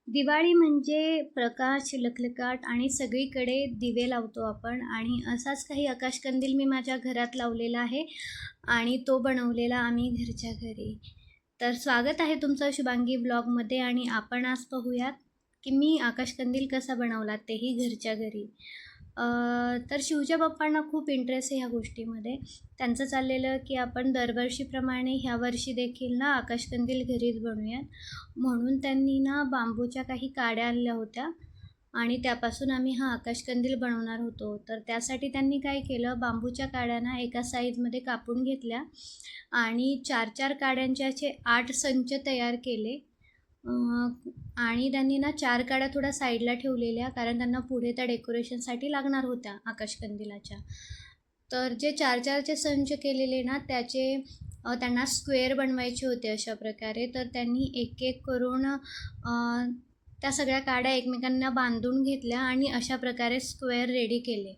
दिवाळी म्हणजे प्रकाश, लखलखाट आणि सगळीकडे दिवे लावतो आपण आणि असाच काही आकाशकंदील मी माझ्या घरात लावलेला आहे आणि तो बनवलेला आम्ही घरच्या घरी. तर स्वागत आहे तुमचं शुभांगी ब्लॉगमध्ये आणि आपण आज पाहूयात की मी आकाशकंदील कसा बनवला तेही घरच्या घरी. तर शिवच्या बाप्पांना खूप इंटरेस्ट आहे ह्या गोष्टीमध्ये. त्यांचं चाललेलं की आपण दरवर्षीप्रमाणे ह्या वर्षी देखील ना आकाशकंदील घरीच बनवूयात. म्हणून त्यांनी ना बांबूच्या काही काड्या आणल्या होत्या आणि त्यापासून आम्ही हा आकाशकंदील बनवणार होतो. तर त्यासाठी त्यांनी काय केलं, बांबूच्या काड्या एका साईजमध्ये कापून घेतल्या आणि 4-4 काड्यांचे असे 8 संच तयार केले. आणि त्यांनी ना 4 काड्या थोड्या साईडला ठेवलेल्या, कारण त्यांना पुढे त्या डेकोरेशनसाठी लागणार होत्या आकाशकंदिलाच्या. तर जे 4-4चे संच केलेले ना त्याचे त्यांना स्क्वेअर बनवायचे होते अशा प्रकारे. तर त्यांनी एक-एक करून त्या सगळ्या काड्या एकमेकांना बांधून घेतल्या आणि अशा प्रकारे स्क्वेअर रेडी केले.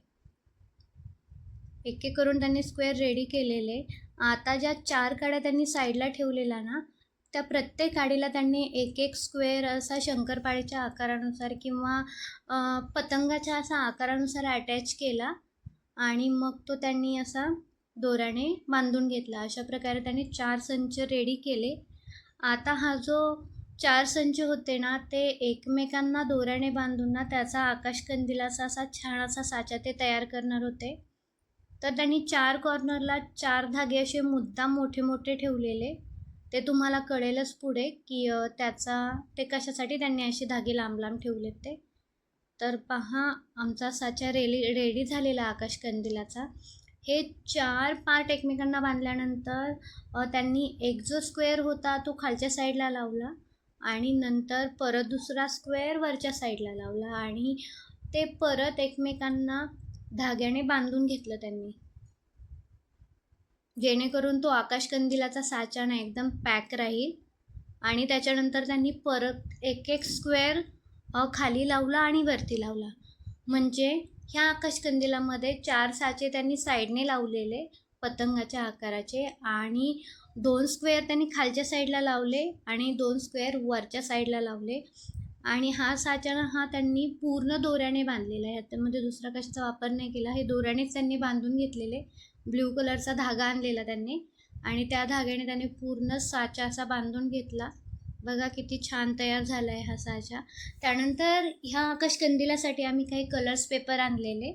एक-एक करून त्यांनी स्क्वेअर रेडी केलेले. आता ज्या 4 काड्या त्यांनी साईडला ठेवलेल्या ना, त्या प्रत्येक काडीला त्यांनी एक-एक स्क्वेअर असा शंकरपाळीच्या आकारानुसार किंवा पतंगाच्या असा आकारानुसार अटॅच केला आणि मग तो त्यांनी असा दोऱ्याने बांधून घेतला. अशा प्रकारे त्यांनी 4 संच रेडी केले. आता हा जो 4 संच होते ना, ते एकमेकांना दोऱ्याने बांधून ना त्याचा आकाशकंदिलाचा असा छान असा साचा ते तयार करणार होते. तर त्यांनी 4 कॉर्नरला 4 धागे असे मुद्दाम मोठे मोठे ठेवलेले. ते तुम्हाला कळेलच पुढे की ते कशासाठी त्यांनी असे धागे लांब लांब ठेवलेत ते. तर पहा, आमचा साचा रेडी झालेला आकाशकंदिलाचा. हे 4 पार्ट एकमेकांना बांधल्यानंतर त्यांनी एक जो स्क्वेअर होता तो खालच्या साईडला लावला आणि नंतर परत दुसरा स्क्वेअर वरच्या साईडला लावला आणि ते परत एकमेकांना धाग्याने बांधून घेतलं त्यांनी, जेणेकरून तो आकाशकंदिलाचा साचा ना एकदम पॅक राहील. आणि त्याच्यानंतर त्यांनी परत एक-एक स्क्वेअर खाली लावला आणि वरती लावला. म्हणजे ह्या आकाशकंदिलामध्ये 4 साचे त्यांनी साईडने लावलेले पतंगाच्या आकाराचे आणि 2 स्क्वेअर त्यांनी खालच्या साईडला लावले आणि 2 स्क्वेअर वरच्या साईडला लावले. आणि हा साचा हा त्यांनी पूर्ण दोऱ्याने बांधलेला आहे. त्यामध्ये दुसरा कशाचा वापर नाही केला. हे दोऱ्यानेच त्यांनी बांधून घेतलेले. ब्ल्यू कलरचा धागा आणलेला त्यांनी आणि त्या धाग्याने त्यांनी पूर्ण साचा असा बांधून घेतला. बघा किती छान तयार झाला आहे हा साचा. त्यानंतर ह्या आकाशकंदिलासाठी आम्ही काही कलर्स पेपर आणलेले.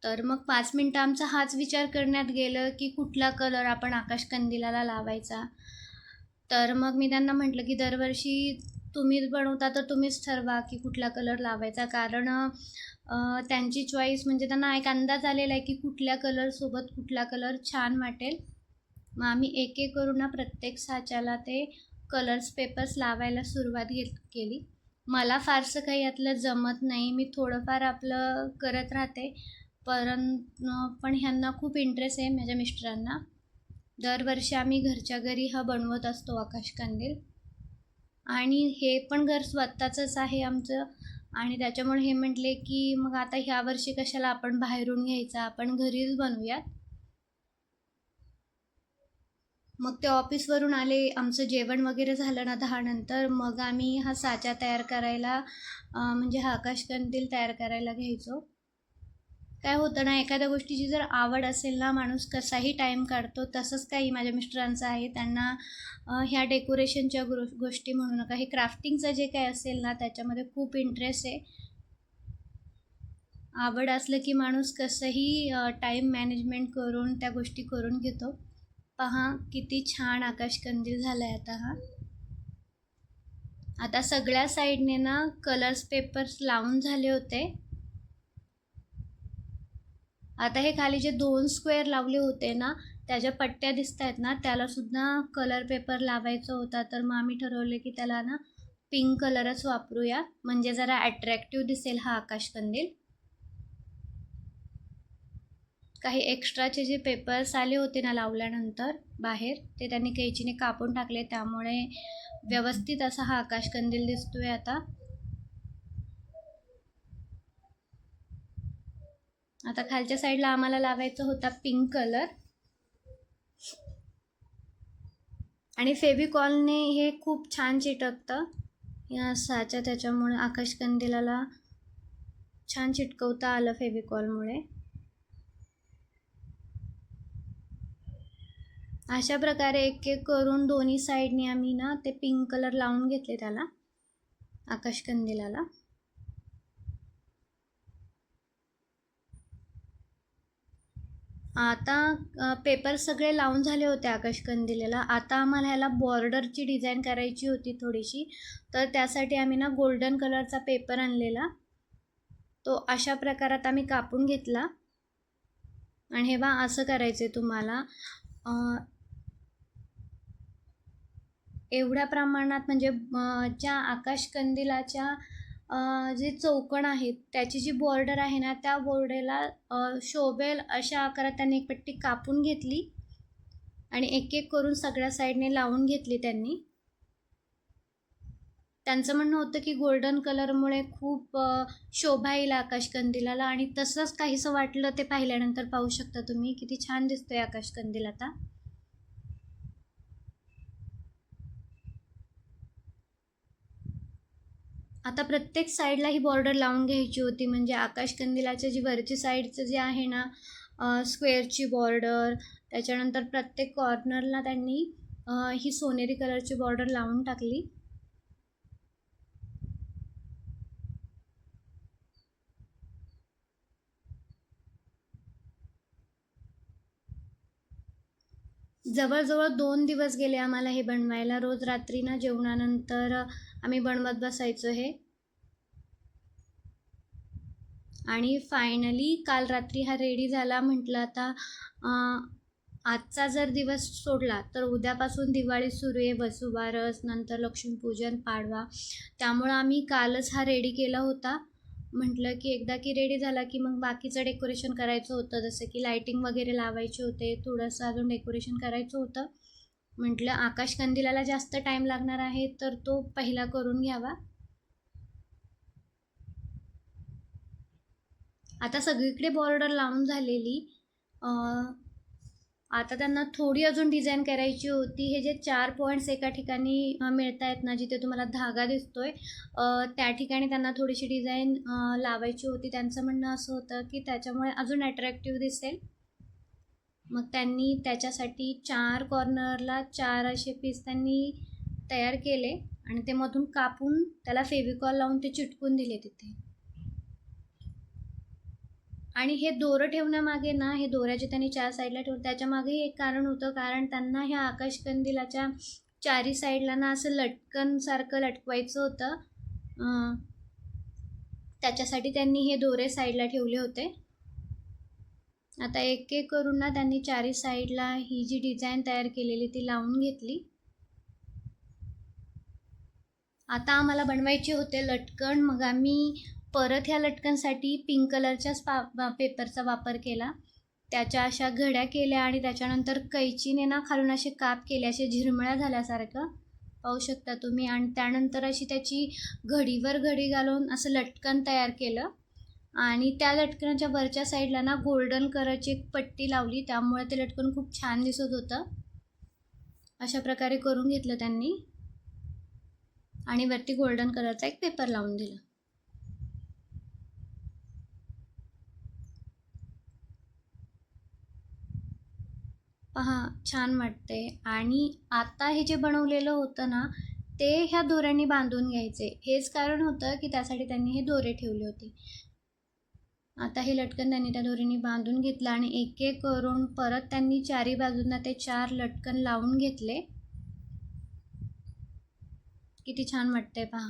तर मग 5 मिनटं आमचा हाच विचार करण्यात गेलं की कुठला कलर आपण आकाशकंदिलाला लावायचा. तर मग मी त्यांना म्हटलं की दरवर्षी तुम्हीच बनवता तर तुम्हीच ठरवा की कुठला कलर लावायचा, कारण त्यांची चॉईस म्हणजे त्यांना एक अंदाज आलेला आहे की कुठल्या कलरसोबत कुठला कलर छान वाटेल. मग आम्ही एक-एक करून ना प्रत्येक साच्याला ते कलर्स पेपर्स लावायला सुरुवात केली. मला फारसं काही यातलं जमत नाही. मी थोडंफार आपलं करत राहते. पण ह्यांना खूप इंटरेस्ट आहे, माझ्या मिस्टरांना. दरवर्षी आम्ही घरच्या घरी हा बनवत असतो आकाशकंदील. आणि हे पण घर स्वतःचंच आहे आमचं आणि त्याच्यामुळे हे म्हटले की मग आता ह्या वर्षी कशाला आपण बाहेरून घ्यायचा, आपण घरीच बनवूयात. मग ते ऑफिसवरून आले, आमचं जेवण वगैरे झालं ना 10 नंतर, मग आम्ही हा साचा तयार करायला म्हणजे हा आकाशकंदील तयार करायला घ्यायचो. काय होतं ना, एखाद्या गोष्टीची जर आवड असेल ना, माणूस कसाही टाईम काढतो. तसंच काही माझ्या मिस्टरांचं आहे. त्यांना ह्या डेकोरेशनच्या गोष्टी म्हणू नका, हे क्राफ्टिंगचं जे काही असेल ना त्याच्यामध्ये खूप इंटरेस्ट आहे. आवड असलं की माणूस कसंही टाईम मॅनेजमेंट करून त्या गोष्टी करून घेतो. पहा किती छान आकाशकंदील झाला आहे आता हा. आता सगळ्या साईडने ना कलर्स पेपर्स लावून झाले होते. आता हे खाली जे 2 स्क्वेअर लावले होते ना, त्याच्या पट्ट्या दिसत आहेत ना, त्यालासुद्धा कलर पेपर लावायचा होता. तर मग आम्ही ठरवले की त्याला ना पिंक कलरच वापरूया, म्हणजे जरा अट्रॅक्टिव्ह दिसेल हा आकाशकंदील. काही एक्स्ट्राचे जे पेपर्स आले होते ना लावल्यानंतर बाहेर, ते त्यांनी कैचीने कापून टाकले. त्यामुळे व्यवस्थित असा हा आकाशकंदील दिसतोय आता. आता खालच्या साईडला आम्हाला लावायचा होता पिंक कलर आणि फेविकॉलने हे खूप छान चिटकतं. या साच्या त्याच्यामुळे आकाशकंदिलाला छान चिटकवता आलं फेविकॉलमुळे. अशा प्रकारे एक एक करून दोन्ही साईडने आम्ही ना ते पिंक कलर लावून घेतले त्याला, आकाशकंदिलाला. आता पेपर सगळे लावून झाले होते आकाशकंदिलाला. आता आम्हाला ह्याला बॉर्डरची डिझाईन करायची होती थोडीशी, तर त्यासाठी आम्ही ना गोल्डन कलरचा पेपर आणलेला. तो अशा प्रकारात आम्ही कापून घेतला. आणि हे बा असं करायचं आहे तुम्हाला. एवढ्या प्रमाणात म्हणजे ज्या आकाशकंदिलाच्या जे चौकोन आहेत त्याची जी बॉर्डर आहे ना, त्या बॉर्डरला शोभेल अशा आकारात त्यांनी एक पट्टी कापून घेतली आणि एक एक करून सगळ्या साईडने लावून घेतली त्यांनी. त्यांचं म्हणणं होतं की गोल्डन कलरमुळे खूप शोभा येईल आकाशकंदिलाला, आणि तसंच काहीसं वाटलं. ते पाहिल्यानंतर पाहू शकता तुम्ही किती छान दिसतोय आकाशकंदील आता. आता प्रत्येक साईडला ही बॉर्डर लावून घ्यायची होती, म्हणजे आकाशकंदिलाच्या जी वरची साईडचं जे आहे ना स्क्वेअरची बॉर्डर, त्याच्यानंतर प्रत्येक कॉर्नरला त्यांनी ही सोनेरी कलरची बॉर्डर लावून टाकली. जवळजवळ 2 दिवस गेले आम्हाला हे बनवायला. रोज रात्री ना जेवणानंतर आम्ही बनवत बसायचो हे. आणि फायनली काल रात्री हा रेडी झाला. म्हटलं आता आजचा जर दिवस सोडला तर उद्यापासून दिवाळी सुरू आहे, वसुबारस, नंतर लक्ष्मीपूजन, पाडवा. त्यामुळं आम्ही कालच हा रेडी केला होता. म्हटलं की एकदा की रेडी झाला की मग बाकीचं डेकोरेशन करायचं होतं, जसं की लाईटिंग वगैरे लावायचे होते, थोडंसं अजून डेकोरेशन करायचं होतं. म्हटलं आकाशकंदिलाला जास्त टाईम लागणार आहे तर तो पहिला करून घ्यावा. आता सगळीकडे बॉर्डर लावून झालेली. आता त्यांना थोडी अजून डिझाईन करायची होती. हे जे 4 पॉईंट्स एका ठिकाणी मिळत आहेत ना, जिथे तुम्हाला धागा दिसतोय, त्या ठिकाणी त्यांना थोडीशी डिझाईन लावायची होती. त्यांचं म्हणणं असं होतं की त्याच्यामुळे अजून अट्रॅक्टिव्ह दिसेल. मग त्यांनी त्याच्यासाठी 4 कॉर्नरला 4 असे पीस त्यांनी तयार केले आणि ते मधून कापून त्याला फेविकॉल लावून ते चिटकून दिले तिथे. आणि हे दोरं ठेवण्यामागे ना, हे दोऱ्याचे त्यांनी 4 साईडला ठेवलं, त्याच्यामागे एक कारण होतं. कारण त्यांना ह्या आकाशकंदिलाच्या 4ही साईडला ना असं लटकनसारखं लटकवायचं होतं. त्याच्यासाठी त्यांनी हे दोरे साईडला ठेवले होते. आता एक एक करून ना त्यांनी 4ही साईडला ही जी डिझाईन तयार केलेली ती लावून घेतली. आता आम्हाला बनवायचे होते लटकन. मग आम्ही परत ह्या लटकनसाठी पिंक कलरच्याच पेपरचा वापर केला. त्याच्या अशा घड्या केल्या आणि त्याच्यानंतर कैचीने ना खालून असे काप केले, असे झिरमळ्या झाल्यासारखं पाहू शकता तुम्ही. आणि त्यानंतर अशी त्याची घडीवर घडी घालून असं लटकन तयार केलं. आणि त्या लटकनाच्या वरच्या साईडला ना गोल्डन कलरची एक पट्टी लावली, त्यामुळे ते लटकन खूप छान दिसत होतं. अशा प्रकारे करून घेतलं त्यांनी आणि वरती गोल्डन कलरचा एक पेपर लावून दिला. पहा छान वाटते. आणि आता हे जे बनवलेलं होतं ना, ते ह्या दोऱ्यांनी बांधून घ्यायचे. हेच कारण होतं की त्यासाठी त्यांनी हे दोरे ठेवले होते. आता हे लटकन त्यांनी त्या दोरीने बांधून घेतलं आणि एक एक करून परत त्यांनी 4ही बाजूंना ते 4 लटकन लावून घेतले. किती छान वाटतंय पहा.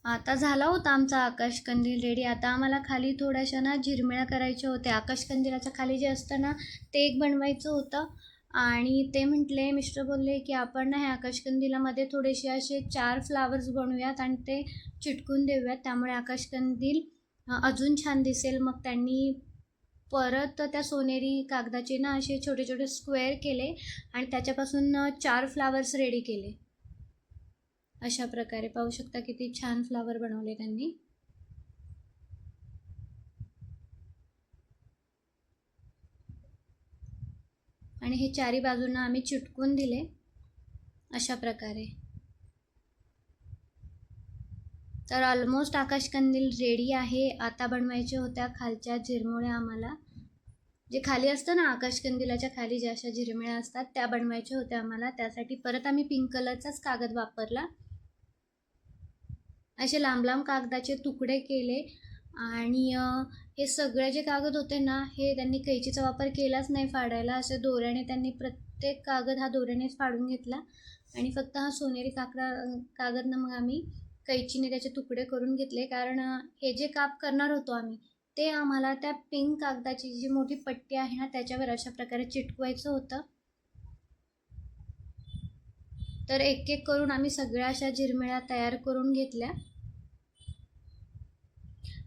आता झाला होता आमचा आकाशकंदील रेडी. आता आम्हाला खाली थोड्याशा ना झिरमिळ्या करायच्या होत्या. आकाशकंदिलाच्या खाली जे असतं ना ते एक बनवायचं होतं. आणि ते म्हटले, मिस्टर बोलले की आपण ना ह्या आकाशकंदिलामध्ये थोडेसे असे 4 फ्लावर्स बनवूयात आणि ते चिटकून देऊयात, त्यामुळे आकाशकंदील अजून छान दिसेल. मग त्यांनी परत त्या सोनेरी कागदाचे ना असे छोटे छोटे स्क्वेअर केले आणि त्याच्यापासून 4 फ्लावर्स रेडी केले. अशा प्रकारे पाहू शकता किती छान फ्लावर बनवले त्यांनी. आणि हे चारी बाजूंना आम्ही चिटकून दिले अशा प्रकारे. तर ऑलमोस्ट आकाशकंदील रेडी आहे. आता बनवायच्या होत्या खालच्या झिरमुळ्या आम्हाला. जे खाली असतं ना, आकाशकंदिलाच्या खाली ज्या अशा झिरमिळ्या असतात त्या बनवायच्या होत्या आम्हाला. त्यासाठी परत आम्ही पिंक कलरचाच कागद वापरला. असे लांब लांब कागदाचे तुकडे केले आणि हे सगळे जे कागद होते ना, हे त्यांनी कैचीचा वापर केलाच नाही फाडायला. असे दोऱ्याने त्यांनी प्रत्येक कागद हा दोऱ्यानेच फाडून घेतला आणि फक्त हा सोनेरी कागद ना मग आम्ही कैचीने त्याचे तुकडे करून घेतले. कारण हे जे काप करणार होतो आम्ही ते आम्हाला त्या पिंक कागदाची जी मोठी पट्टी आहे ना त्याच्यावर अशा प्रकारे चिटकवायचं होतं. तर एक एक करून आम्ही सगळ्या अशा झिरमिळ्या तयार करून घेतल्या.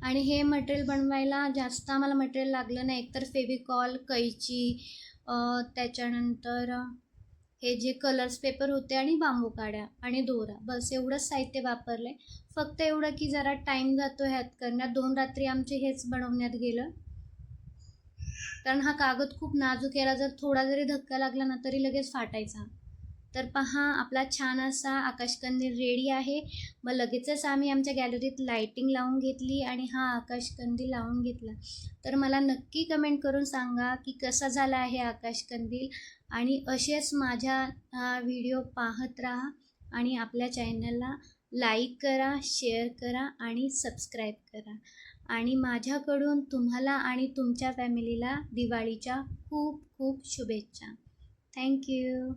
आणि हे मटेरियल बनवायला जास्त आम्हाला मटेरियल लागलं नाही. एकतर फेविकॉल, कैची, त्याच्यानंतर हे जे कलर्स पेपर होते आणि बांबू काड्या आणि दोरा, बस एवढंच साहित्य वापरले. फक्त एवढं की जरा टाईम जातो ह्यात करण्यात. 2 रात्री आमचे हेच बनवण्यात गेलं. कारण हा कागद खूप नाजूक, याला जर थोडा जरी धक्का लागला ना तरी लगेच फाटायचा. तर पहा, आपला छान असा आकाशकंदील रेडी आहे. मग लगेचच आम्ही आमच्या गॅलरीत लाईटिंग लावून घेतली आणि हा आकाशकंदील लावून घेतला. तर मला नक्की कमेंट करून सांगा की कसा झाला आहे आकाशकंदील. आणि असेच माझ्या व्हिडिओ पाहत राहा आणि आपल्या चॅनलला लाईक करा, शेअर करा आणि सबस्क्राईब करा. आणि माझ्याकडून तुम्हाला आणि तुमच्या फॅमिलीला दिवाळीच्या खूप खूप शुभेच्छा. थँक्यू.